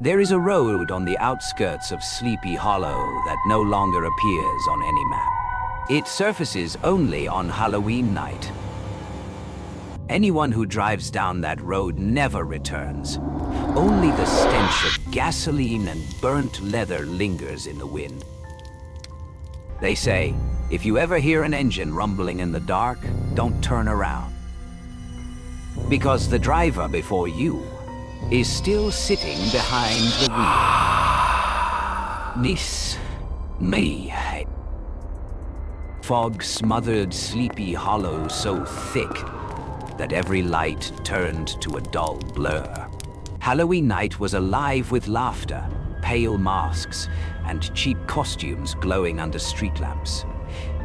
There is a road on the outskirts of Sleepy Hollow that no longer appears on any map. It surfaces only on Halloween night. Anyone who drives down that road never returns. Only the stench of gasoline and burnt leather lingers in the wind. They say, if you ever hear an engine rumbling in the dark, don't turn around. Because the driver before you is still sitting behind the wheel. Nis me. Fog smothered Sleepy Hollow so thick that every light turned to a dull blur. Halloween night was alive with laughter, pale masks, and cheap costumes glowing under street lamps.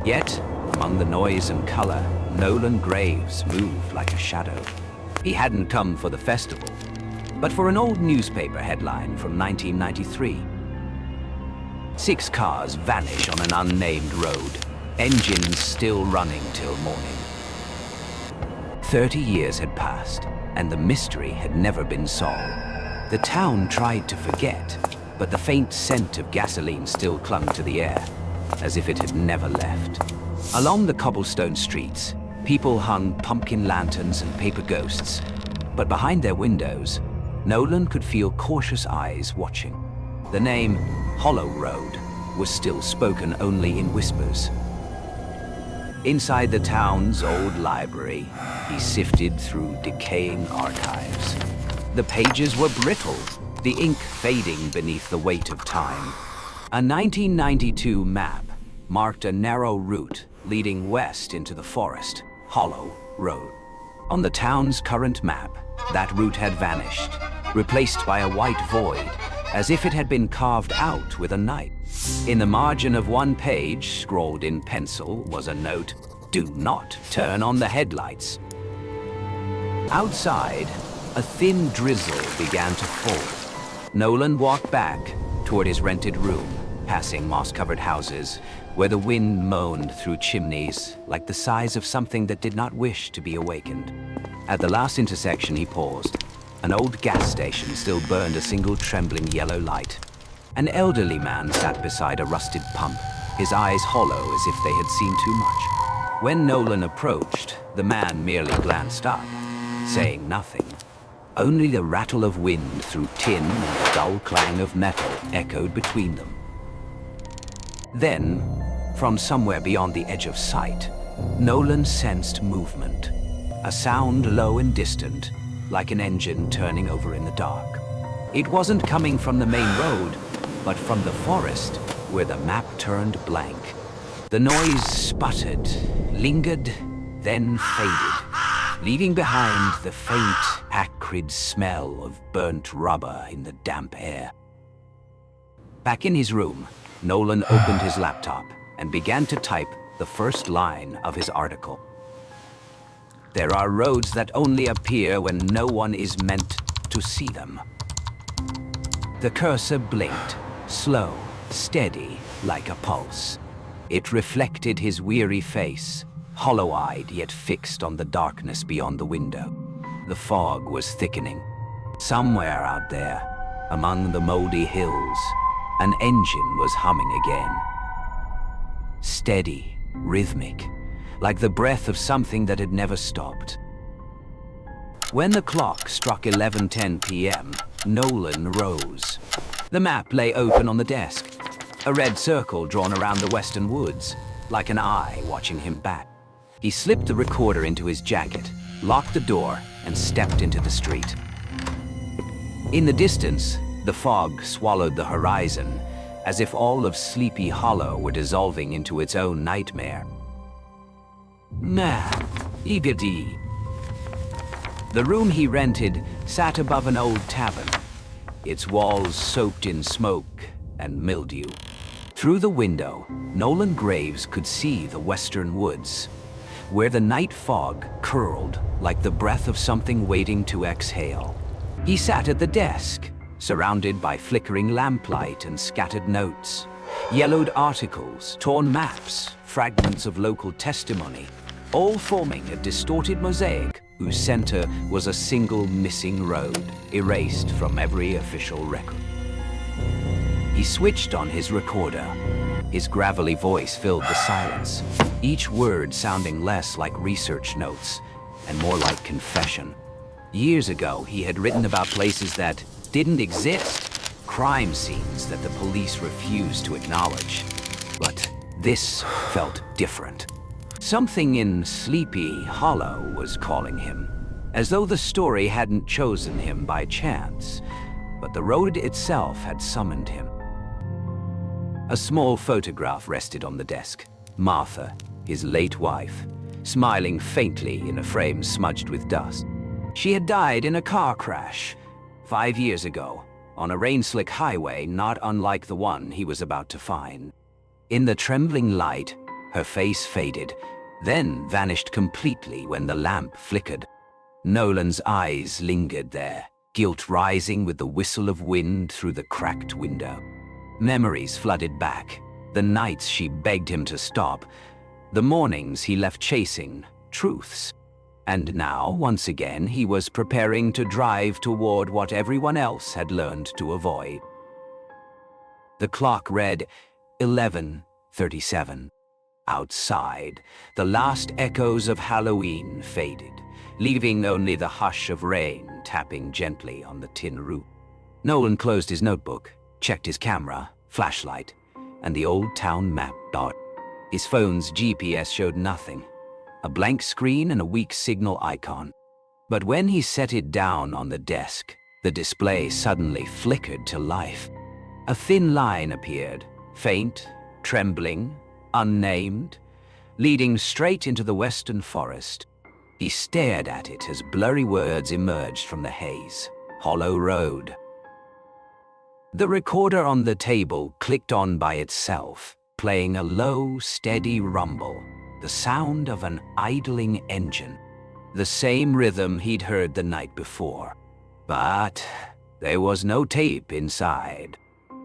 Yet, among the noise and color, Nolan Graves moved like a shadow. He hadn't come for the festival, but for an old newspaper headline from 1993. 6 cars vanish on an unnamed road, engines still running till morning. 30 years had passed, and the mystery had never been solved. The town tried to forget, but the faint scent of gasoline still clung to the air, as if it had never left. Along the cobblestone streets, people hung pumpkin lanterns and paper ghosts, but behind their windows, Nolan could feel cautious eyes watching. The name Hollow Road was still spoken only in whispers. Inside the town's old library, he sifted through decaying archives. The pages were brittle, the ink fading beneath the weight of time. A 1992 map marked a narrow route leading west into the forest, Hollow Road. On the town's current map, that route had vanished, replaced by a white void, as if it had been carved out with a knife. In the margin of one page, scrawled in pencil, was a note, "Do not turn on the headlights." Outside, a thin drizzle began to fall. Nolan walked back toward his rented room, passing moss-covered houses, where the wind moaned through chimneys like the sighs of something that did not wish to be awakened. At the last intersection, he paused. An old gas station still burned a single trembling yellow light. An elderly man sat beside a rusted pump, his eyes hollow as if they had seen too much. When Nolan approached, the man merely glanced up, saying nothing. Only the rattle of wind through tin and the dull clang of metal echoed between them. Then, from somewhere beyond the edge of sight, Nolan sensed movement. A sound low and distant, like an engine turning over in the dark. It wasn't coming from the main road, but from the forest, where the map turned blank. The noise sputtered, lingered, then faded, leaving behind the faint, acrid smell of burnt rubber in the damp air. Back in his room, Nolan opened his laptop and began to type the first line of his article. There are roads that only appear when no one is meant to see them. The cursor blinked, slow, steady, like a pulse. It reflected his weary face, hollow-eyed yet fixed on the darkness beyond the window. The fog was thickening. Somewhere out there, among the moldy hills, an engine was humming again. Steady, rhythmic, like the breath of something that had never stopped. When the clock struck 11:10 p.m., Nolan rose. The map lay open on the desk, a red circle drawn around the western woods, like an eye watching him back. He slipped the recorder into his jacket, locked the door, and stepped into the street. In the distance, the fog swallowed the horizon, as if all of Sleepy Hollow were dissolving into its own nightmare. Ibidi. The room he rented sat above an old tavern, its walls soaked in smoke and mildew. Through the window, Nolan Graves could see the western woods, where the night fog curled like the breath of something waiting to exhale. He sat at the desk, surrounded by flickering lamplight and scattered notes, yellowed articles, torn maps, fragments of local testimony, all forming a distorted mosaic whose center was a single missing road, erased from every official record. He switched on his recorder. His gravelly voice filled the silence, each word sounding less like research notes and more like confession. Years ago, he had written about places that didn't exist, crime scenes that the police refused to acknowledge. But this felt different. Something in Sleepy Hollow was calling him, as though the story hadn't chosen him by chance, but the road itself had summoned him. A small photograph rested on the desk. Martha, his late wife, smiling faintly in a frame smudged with dust. She had died in a car crash 5 years ago, on a rain-slick highway not unlike the one he was about to find. In the trembling light, her face faded, then vanished completely when the lamp flickered. Nolan's eyes lingered there, guilt rising with the whistle of wind through the cracked window. Memories flooded back, the nights she begged him to stop, the mornings he left chasing truths. And now, once again, he was preparing to drive toward what everyone else had learned to avoid. The clock read 11:37. Outside, the last echoes of Halloween faded, leaving only the hush of rain tapping gently on the tin roof. Nolan closed his notebook, checked his camera, flashlight, and the old town map dot. His phone's GPS showed nothing, a blank screen and a weak signal icon. But when he set it down on the desk, the display suddenly flickered to life. A thin line appeared, faint, trembling, unnamed, leading straight into the western forest. He stared at it as blurry words emerged from the haze. Hollow Road. The recorder on the table clicked on by itself, playing a low, steady rumble, the sound of an idling engine. The same rhythm he'd heard the night before. But there was no tape inside.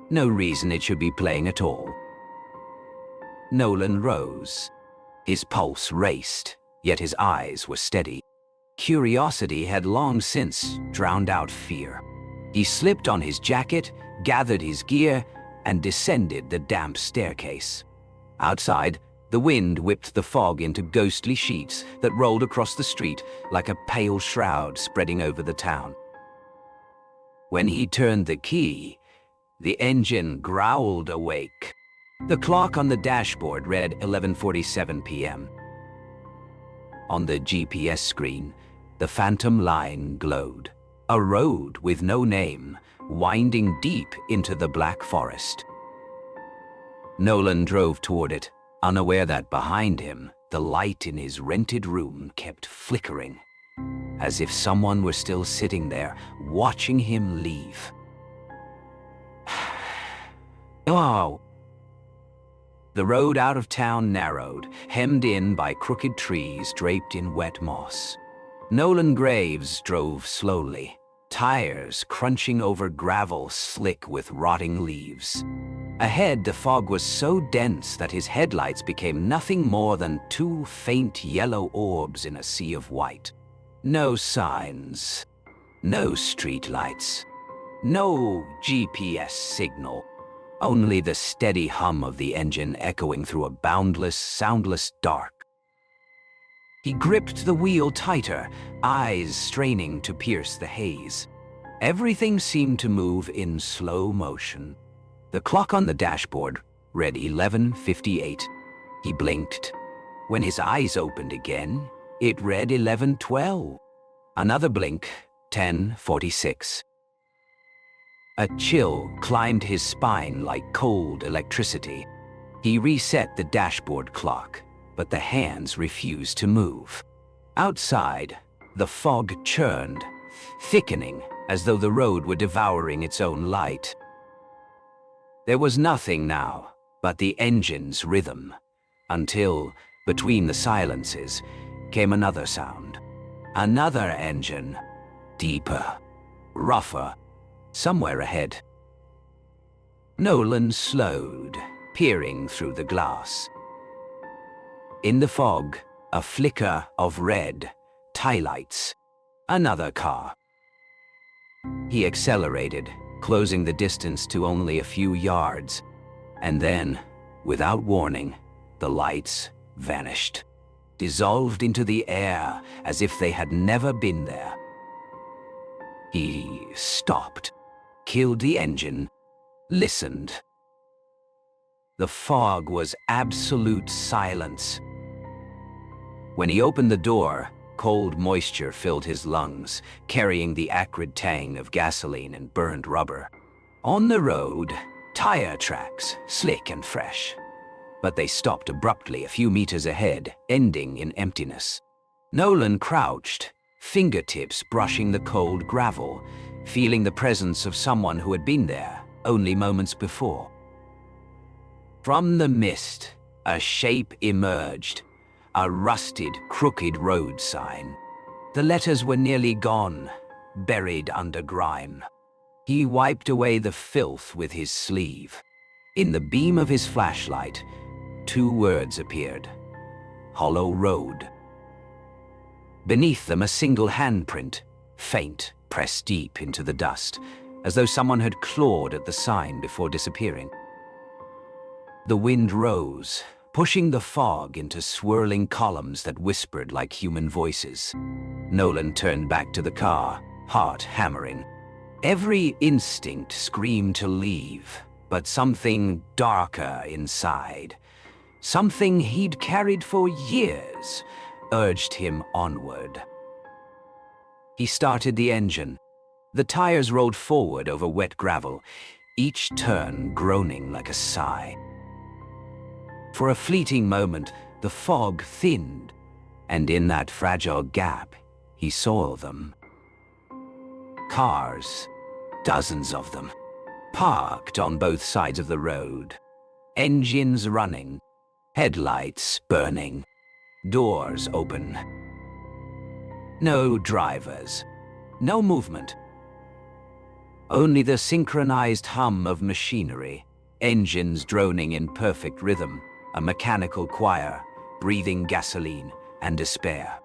No reason it should be playing at all. Nolan rose. His pulse raced, yet his eyes were steady. Curiosity had long since drowned out fear. He slipped on his jacket, gathered his gear, and descended the damp staircase. Outside, the wind whipped the fog into ghostly sheets that rolled across the street like a pale shroud spreading over the town. When he turned the key, the engine growled awake. The clock on the dashboard read 11:47 p.m. On the GPS screen, the phantom line glowed. A road with no name, winding deep into the black forest. Nolan drove toward it, unaware that behind him, the light in his rented room kept flickering, as if someone were still sitting there, watching him leave. Oh! The road out of town narrowed, hemmed in by crooked trees draped in wet moss. Nolan Graves drove slowly, tires crunching over gravel slick with rotting leaves. Ahead, the fog was so dense that his headlights became nothing more than two faint yellow orbs in a sea of white. No signs, no streetlights, no GPS signal. Only the steady hum of the engine echoing through a boundless, soundless dark. He gripped the wheel tighter, eyes straining to pierce the haze. Everything seemed to move in slow motion. The clock on the dashboard read 11:58. He blinked. When his eyes opened again, it read 11:12. Another blink, 10:46. A chill climbed his spine like cold electricity. He reset the dashboard clock, but the hands refused to move. Outside, the fog churned, thickening as though the road were devouring its own light. There was nothing now but the engine's rhythm, until, between the silences, came another sound. Another engine, deeper, rougher, somewhere ahead. Nolan slowed, peering through the glass. In the fog, a flicker of red, taillights. Another car. He accelerated, closing the distance to only a few yards. And then, without warning, the lights vanished, dissolved into the air as if they had never been there. He stopped, killed the engine, listened. The fog was absolute silence. When he opened the door, cold moisture filled his lungs, carrying the acrid tang of gasoline and burned rubber. On the road, tire tracks, slick and fresh. But they stopped abruptly a few meters ahead, ending in emptiness. Nolan crouched, fingertips brushing the cold gravel, feeling the presence of someone who had been there only moments before. From the mist, a shape emerged, a rusted, crooked road sign. The letters were nearly gone, buried under grime. He wiped away the filth with his sleeve. In the beam of his flashlight, 2 words appeared: Hollow Road. Beneath them, a single handprint, faint, pressed deep into the dust, as though someone had clawed at the sign before disappearing. The wind rose, pushing the fog into swirling columns that whispered like human voices. Nolan turned back to the car, heart hammering. Every instinct screamed to leave, but something darker inside, something he'd carried for years, urged him onward. He started the engine. The tires rolled forward over wet gravel, each turn groaning like a sigh. For a fleeting moment, the fog thinned, and in that fragile gap, he saw them. Cars, dozens of them, parked on both sides of the road. Engines running, headlights burning, doors open. No drivers, no movement. Only the synchronized hum of machinery, engines droning in perfect rhythm, a mechanical choir, breathing gasoline and despair.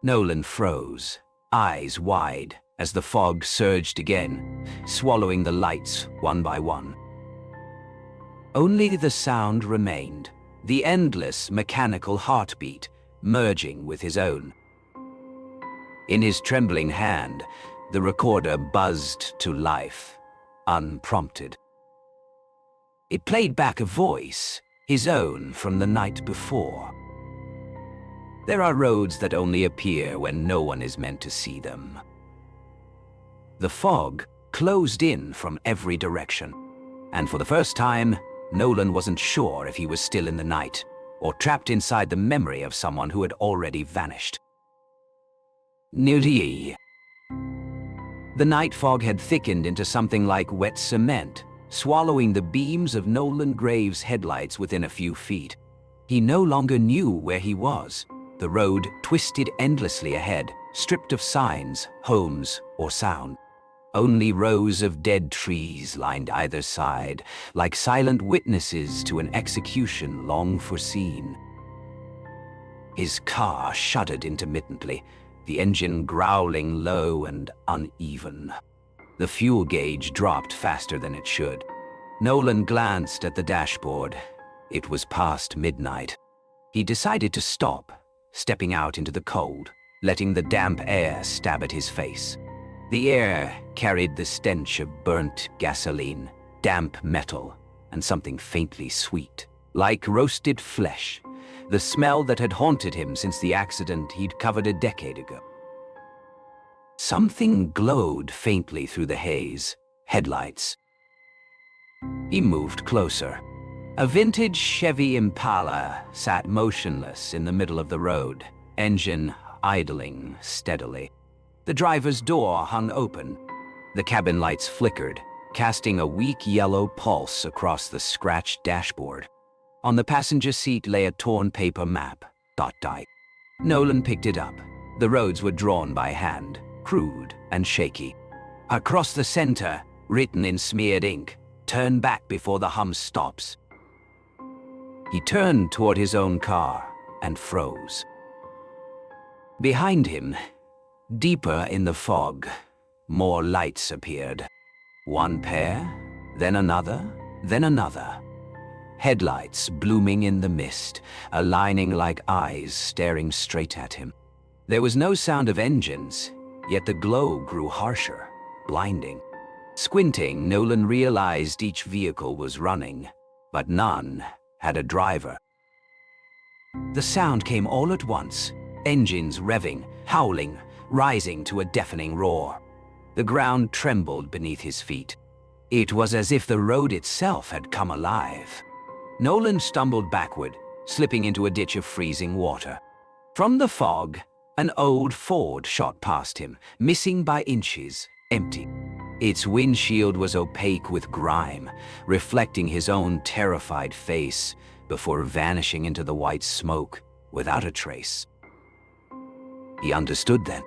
Nolan froze, eyes wide, as the fog surged again, swallowing the lights one by one. Only the sound remained, the endless mechanical heartbeat merging with his own. In his trembling hand, the recorder buzzed to life, unprompted. It played back a voice, his own from the night before. There are roads that only appear when no one is meant to see them. The fog closed in from every direction, and for the first time, Nolan wasn't sure if he was still in the night, or trapped inside the memory of someone who had already vanished. Nudie. The night fog had thickened into something like wet cement, swallowing the beams of Nolan Graves' headlights within a few feet. He no longer knew where he was. The road twisted endlessly ahead, stripped of signs, homes, or sound. Only rows of dead trees lined either side, like silent witnesses to an execution long foreseen. His car shuddered intermittently, the engine growling low and uneven. The fuel gauge dropped faster than it should. Nolan glanced at the dashboard. It was past midnight. He decided to stop, stepping out into the cold, letting the damp air stab at his face. The air carried the stench of burnt gasoline, damp metal, and something faintly sweet, like roasted flesh, the smell that had haunted him since the accident he'd covered a decade ago. Something glowed faintly through the haze, headlights. He moved closer. A vintage Chevy Impala sat motionless in the middle of the road, engine idling steadily. The driver's door hung open. The cabin lights flickered, casting a weak yellow pulse across the scratched dashboard. On the passenger seat lay a torn paper map, dot-dot. Nolan picked it up. The roads were drawn by hand, crude and shaky. Across the center, written in smeared ink, "Turn back before the hum stops." He turned toward his own car and froze. Behind him, deeper in the fog, more lights appeared. One pair, then another, then another. Headlights blooming in the mist, aligning like eyes staring straight at him. There was no sound of engines, yet the glow grew harsher, blinding. Squinting, Nolan realized each vehicle was running, but none had a driver. The sound came all at once, engines revving, howling, rising to a deafening roar. The ground trembled beneath his feet. It was as if the road itself had come alive. Nolan stumbled backward, slipping into a ditch of freezing water. From the fog, an old Ford shot past him, missing by inches, empty. Its windshield was opaque with grime, reflecting his own terrified face before vanishing into the white smoke without a trace. He understood then.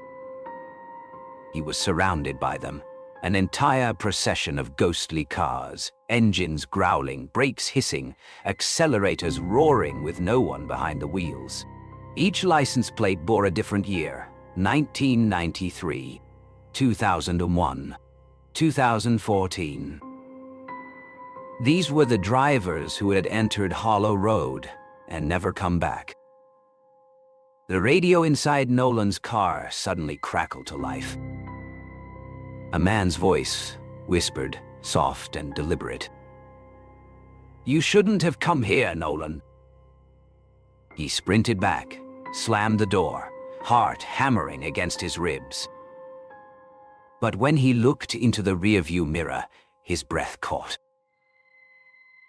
He was surrounded by them, an entire procession of ghostly cars, engines growling, brakes hissing, accelerators roaring with no one behind the wheels. Each license plate bore a different year: 1993, 2001, 2014. These were the drivers who had entered Hollow Road and never come back. The radio inside Nolan's car suddenly crackled to life. A man's voice whispered, soft and deliberate. "You shouldn't have come here, Nolan." He sprinted back, slammed the door, heart hammering against his ribs. But when he looked into the rearview mirror, his breath caught.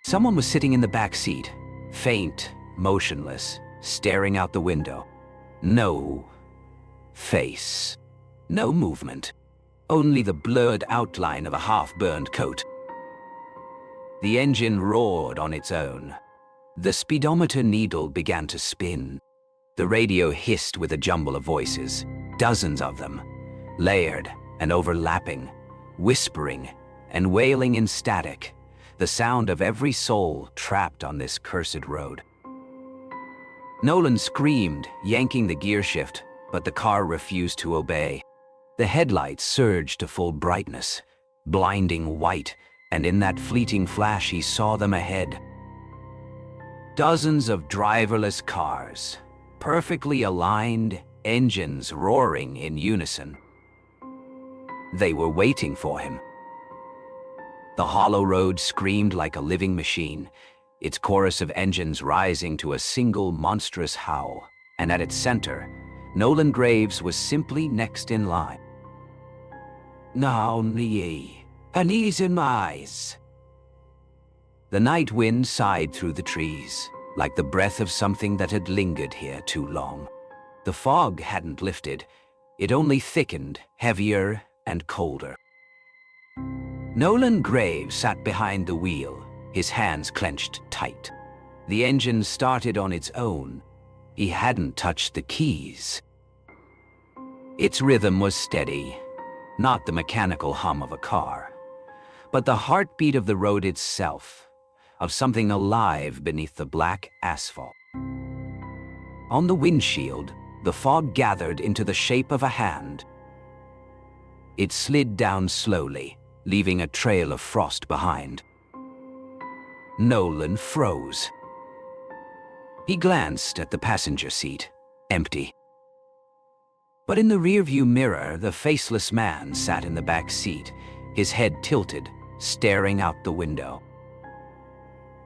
Someone was sitting in the back seat, faint, motionless, staring out the window. No face, no movement, only the blurred outline of a half-burned coat. The engine roared on its own. The speedometer needle began to spin. The radio hissed with a jumble of voices, dozens of them, layered and overlapping, whispering and wailing in static, the sound of every soul trapped on this cursed road. Nolan screamed, yanking the gear shift, but the car refused to obey. The headlights surged to full brightness, blinding white, and in that fleeting flash he saw them ahead. Dozens of driverless cars, perfectly aligned, engines roaring in unison. They were waiting for him. The hollow road screamed like a living machine, its chorus of engines rising to a single monstrous howl, and at its center, Nolan Graves was simply next in line. "Now, ye, and ease in my eyes." The night wind sighed through the trees, like the breath of something that had lingered here too long. The fog hadn't lifted, it only thickened, heavier and colder. Nolan Graves sat behind the wheel, his hands clenched tight. The engine started on its own. He hadn't touched the keys. Its rhythm was steady, not the mechanical hum of a car, but the heartbeat of the road itself, of something alive beneath the black asphalt. On the windshield, the fog gathered into the shape of a hand. It slid down slowly, leaving a trail of frost behind. Nolan froze. He glanced at the passenger seat, empty. But in the rearview mirror, the faceless man sat in the back seat, his head tilted, staring out the window.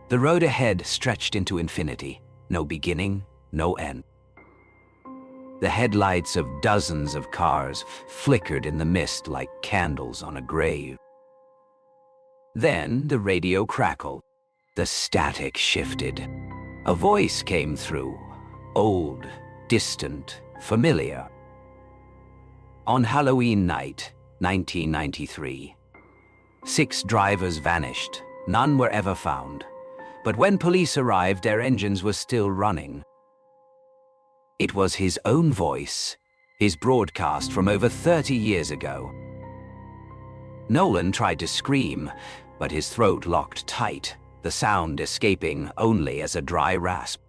The road ahead stretched into infinity, no beginning, no end. The headlights of dozens of cars flickered in the mist like candles on a grave. Then the radio crackled. The static shifted. A voice came through, old, distant, familiar. On Halloween night, 1993, 6 drivers vanished. None were ever found. But when police arrived, their engines were still running. It was his own voice, his broadcast from over 30 years ago. Nolan tried to scream, but his throat locked tight, the sound escaping only as a dry rasp.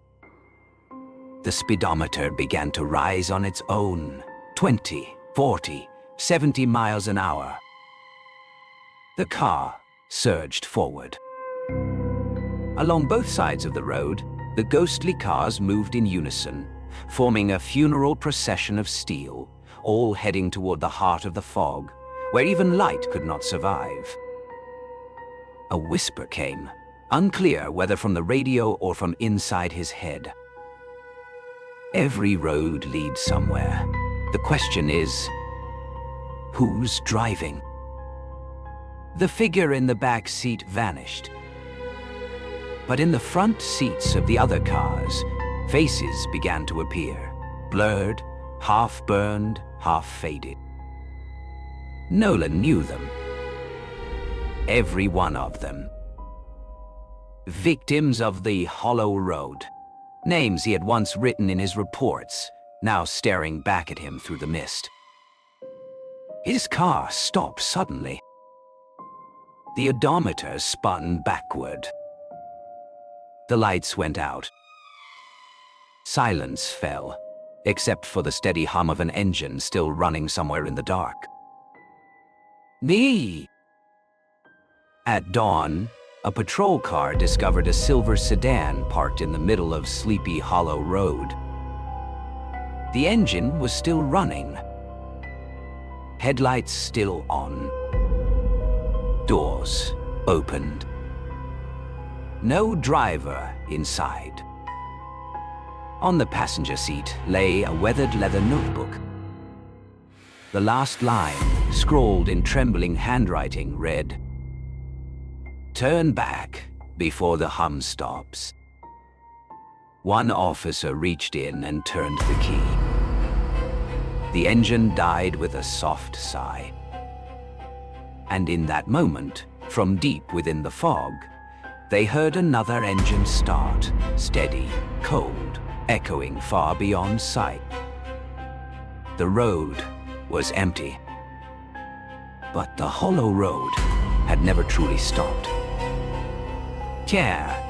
The speedometer began to rise on its own, 20, 40, 70 miles an hour. The car surged forward. Along both sides of the road, the ghostly cars moved in unison, forming a funeral procession of steel, all heading toward the heart of the fog, where even light could not survive. A whisper came, unclear whether from the radio or from inside his head. Every road leads somewhere. The question is, who's driving? The figure in the back seat vanished. But in the front seats of the other cars, faces began to appear, blurred, half-burned, half-faded. Nolan knew them. Every one of them. Victims of the Hollow Road. Names he had once written in his reports, now staring back at him through the mist. His car stopped suddenly. The odometer spun backward. The lights went out. Silence fell, except for the steady hum of an engine still running somewhere in the dark. Me! At dawn, a patrol car discovered a silver sedan parked in the middle of Sleepy Hollow Road. The engine was still running. Headlights still on. Doors opened. No driver inside. On the passenger seat lay a weathered leather notebook. The last line, scrawled in trembling handwriting, read, "Turn back before the hum stops." One officer reached in and turned the key. The engine died with a soft sigh. And in that moment, from deep within the fog, they heard another engine start, steady, cold, echoing far beyond sight. The road was empty. But the Hollow Road had never truly stopped. Care